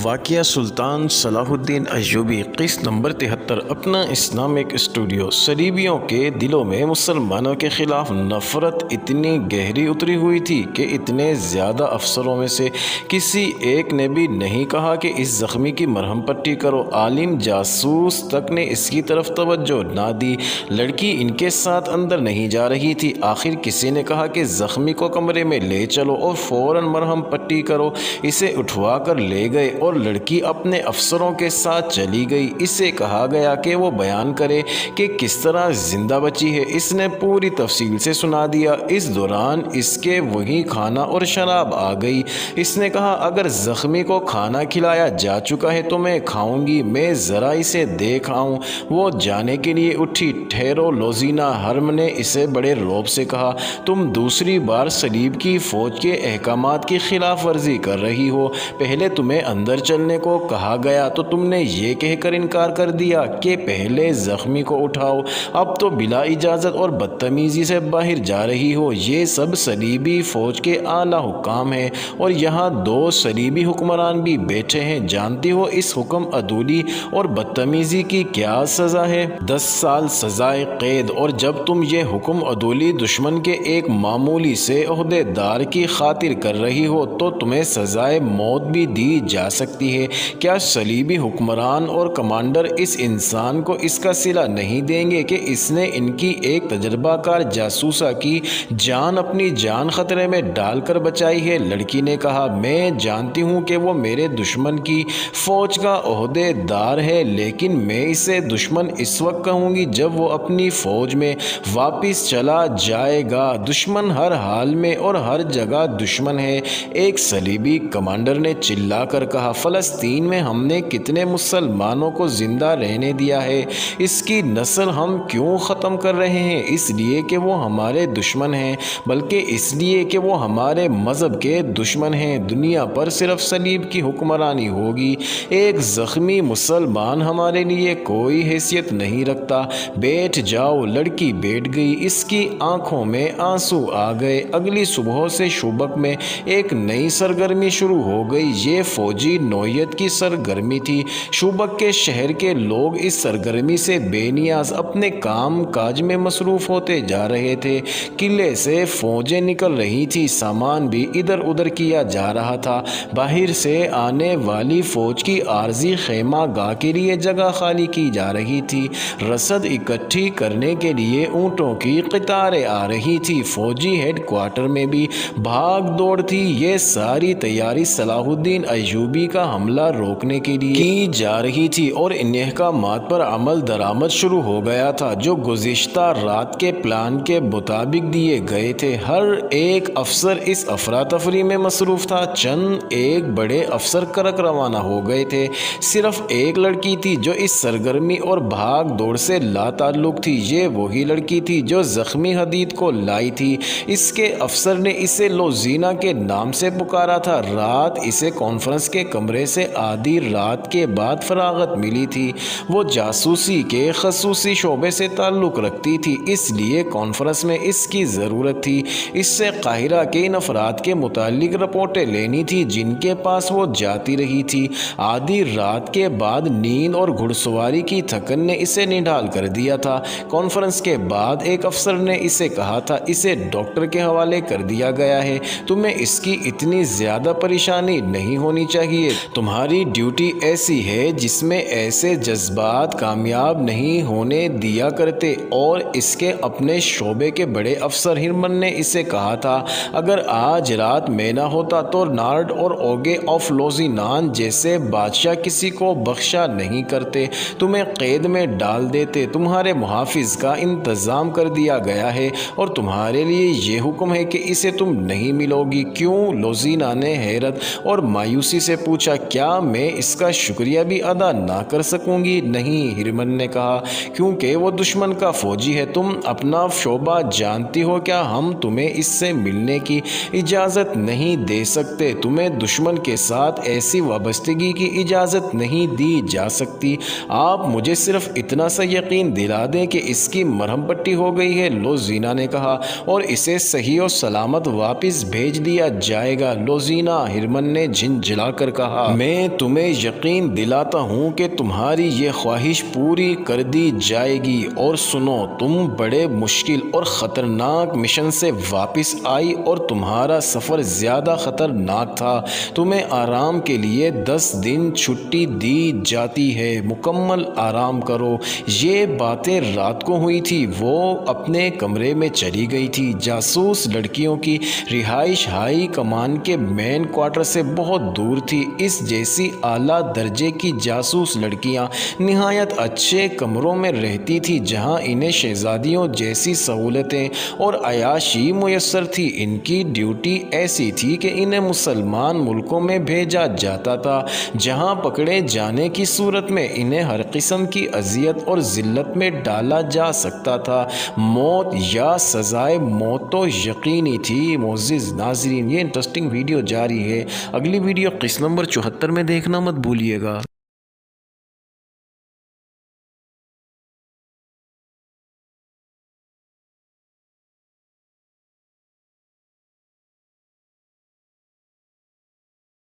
واقعہ سلطان صلاح الدین ایوبی قسط نمبر 73 اپنا اسلامک اسٹوڈیو۔ صلیبیوں کے دلوں میں مسلمانوں کے خلاف نفرت اتنی گہری اتری ہوئی تھی کہ اتنے زیادہ افسروں میں سے کسی ایک نے بھی نہیں کہا کہ اس زخمی کی مرہم پٹی کرو۔ عالم جاسوس تک نے اس کی طرف توجہ نہ دی۔ لڑکی ان کے ساتھ اندر نہیں جا رہی تھی۔ آخر کسی نے کہا کہ زخمی کو کمرے میں لے چلو اور فوراً مرہم پٹی کرو۔ اسے اٹھوا کر لے گئے اور لڑکی اپنے افسروں کے ساتھ چلی گئی۔ اسے کہا گیا کہ وہ بیان کرے کہ کس طرح زندہ بچی ہے۔ اس نے پوری تفصیل سے سنا دیا۔ اس دوران اس کے وہیں کھانا اور شراب آ گئی۔ اس نے کہا اگر زخمی کو کھانا کھلایا جا چکا ہے تو میں کھاؤں گی، میں ذرا اسے دیکھ آؤں۔ وہ جانے کے لیے اٹھی۔ ٹھہرو لوزینا، ہرم نے اسے بڑے رعب سے کہا، تم دوسری بار صلیب کی فوج کے احکامات کی خلاف ورزی کر رہی ہو۔ پہلے تمہیں اندر چلنے کو کہا گیا تو تم نے یہ کہہ کر انکار کر دیا کہ پہلے زخمی کو اٹھاؤ۔ اب تو بلا اجازت اور بدتمیزی سے باہر جا رہی ہو۔ یہ سب صلیبی فوج کے اعلیٰ حکام ہیں اور یہاں دو صلیبی حکمران بھی بیٹھے ہیں۔ جانتی ہو اس حکم عدولی اور بدتمیزی کی کیا سزا ہے؟ 10 سال سزائے قید۔ اور جب تم یہ حکم عدولی دشمن کے ایک معمولی سے عہدے دار کی خاطر کر رہی ہو تو تمہیں سزائے موت بھی دی جا سکتی ہے۔ کیا صلیبی حکمران اور کمانڈر اس انسان کو اس کا صلہ نہیں دیں گے کہ اس نے ان کی ایک تجربہ کار جاسوسہ کی جان اپنی جان خطرے میں ڈال کر بچائی ہے؟ لڑکی نے کہا میں جانتی ہوں کہ وہ میرے دشمن کی فوج کا عہدے دار ہے، لیکن میں اسے دشمن اس وقت کہوں گی جب وہ اپنی فوج میں واپس چلا جائے گا۔ دشمن ہر حال میں اور ہر جگہ دشمن ہے، ایک صلیبی کمانڈر نے چلا کر کہا۔ فلسطین میں ہم نے کتنے مسلمانوں کو زندہ رہنے دیا ہے، اس کی نسل ہم کیوں ختم کر رہے ہیں؟ اس لیے کہ وہ ہمارے دشمن ہیں، بلکہ اس لیے کہ وہ ہمارے مذہب کے دشمن ہیں۔ دنیا پر صرف صلیب کی حکمرانی ہوگی۔ ایک زخمی مسلمان ہمارے لیے کوئی حیثیت نہیں رکھتا۔ بیٹھ جاؤ۔ لڑکی بیٹھ گئی۔ اس کی آنکھوں میں آنسو آ گئے۔ اگلی صبح سے شوبک میں ایک نئی سرگرمی شروع ہو گئی۔ یہ فوجی نوعیت کی سرگرمی تھی۔ شوبک کے شہر کے لوگ اس سرگرمی سے بے نیاز اپنے کام کاج میں مصروف ہوتے جا رہے تھے۔ قلعے سے فوجیں نکل رہی تھی، سامان بھی ادھر ادھر کیا جا رہا تھا۔ باہر سے آنے والی فوج کی عارضی خیمہ گاہ کے لیے جگہ خالی کی جا رہی تھی۔ رسد اکٹھی کرنے کے لیے اونٹوں کی قطاریں آ رہی تھی۔ فوجی ہیڈ کوارٹر میں بھی بھاگ دوڑ تھی۔ یہ ساری تیاری صلاح الدین ایوبی کا حملہ روکنے کے لیے کی جا رہی تھی اور ان احکامات پر عمل درآمد شروع ہو گیا تھا جو گزشتہ رات کے پلان کے مطابق دیے گئے تھے۔ ہر ایک افسر اس افراتفری میں مصروف تھا۔ چند ایک بڑے افسر کرک روانہ ہو گئے تھے۔ صرف ایک لڑکی تھی جو اس سرگرمی اور بھاگ دوڑ سے لا تعلق تھی۔ یہ وہی لڑکی تھی جو زخمی حدید کو لائی تھی۔ اس کے افسر نے اسے لوزینا کے نام سے پکارا تھا۔ رات اسے کانفرنس کے کمرے سے آدھی رات کے بعد فراغت ملی تھی۔ وہ جاسوسی کے خصوصی شعبے سے تعلق رکھتی تھی، اس لیے کانفرنس میں اس کی ضرورت تھی۔ اس سے قاہرہ کے ان افراد کے متعلق رپورٹیں لینی تھی جن کے پاس وہ جاتی رہی تھی۔ آدھی رات کے بعد نیند اور گھڑ سواری کی تھکن نے اسے نڈھال کر دیا تھا۔ کانفرنس کے بعد ایک افسر نے اسے کہا تھا اسے ڈاکٹر کے حوالے کر دیا گیا ہے۔ تمہیں اس کی اتنی زیادہ پریشانی نہیں ہونی چاہیے۔ تمہاری ڈیوٹی ایسی ہے جس میں ایسے جذبات کامیاب نہیں ہونے دیا کرتے۔ اور اس کے اپنے شعبے کے بڑے افسر ہرمن نے اسے کہا تھا اگر آج رات میں نہ ہوتا تو نارڈ اور اوگے آف لوزینان جیسے بادشاہ کسی کو بخشا نہیں کرتے، تمہیں قید میں ڈال دیتے۔ تمہارے محافظ کا انتظام کر دیا گیا ہے اور تمہارے لیے یہ حکم ہے کہ اسے تم نہیں ملو گی۔ کیوں؟ لوزینا نے حیرت اور مایوسی سے پوچھا۔ کیا میں اس کا شکریہ بھی ادا نہ کر سکوں گی؟ نہیں، ہرمن نے کہا، کیونکہ وہ دشمن کا فوجی ہے۔ تم اپنا شعبہ جانتی ہو، کیا ہم تمہیں اس سے ملنے کی اجازت نہیں دے سکتے؟ تمہیں دشمن کے ساتھ ایسی وابستگی کی اجازت نہیں دی جا سکتی۔ آپ مجھے صرف اتنا سا یقین دلا دیں کہ اس کی مرہم پٹی ہو گئی ہے، لوزینا نے کہا، اور اسے صحیح و سلامت واپس بھیج دیا جائے گا۔ لوزینا، ہرمن نے جھنجھلا کر کہا، رہا۔ میں تمہیں یقین دلاتا ہوں کہ تمہاری یہ خواہش پوری کر دی جائے گی۔ اور سنو، تم بڑے مشکل اور خطرناک مشن سے واپس آئی اور تمہارا سفر زیادہ خطرناک تھا۔ تمہیں آرام کے لیے 10 دن چھٹی دی جاتی ہے، مکمل آرام کرو۔ یہ باتیں رات کو ہوئی تھی۔ وہ اپنے کمرے میں چلی گئی تھی۔ جاسوس لڑکیوں کی رہائش ہائی کمان کے مین کوارٹر سے بہت دور تھی۔ اس جیسی اعلیٰ درجے کی جاسوس لڑکیاں نہایت اچھے کمروں میں رہتی تھیں، جہاں انہیں شہزادیوں جیسی سہولتیں اور عیاشی میسر تھی۔ ان کی ڈیوٹی ایسی تھی کہ انہیں مسلمان ملکوں میں بھیجا جاتا تھا، جہاں پکڑے جانے کی صورت میں انہیں ہر قسم کی اذیت اور ذلت میں ڈالا جا سکتا تھا۔ موت یا سزائے موت تو یقینی تھی۔ معزز ناظرین، یہ انٹرسٹنگ ویڈیو جاری ہے۔ اگلی ویڈیو قسط نمبر 74 میں دیکھنا مت بھولیے گا۔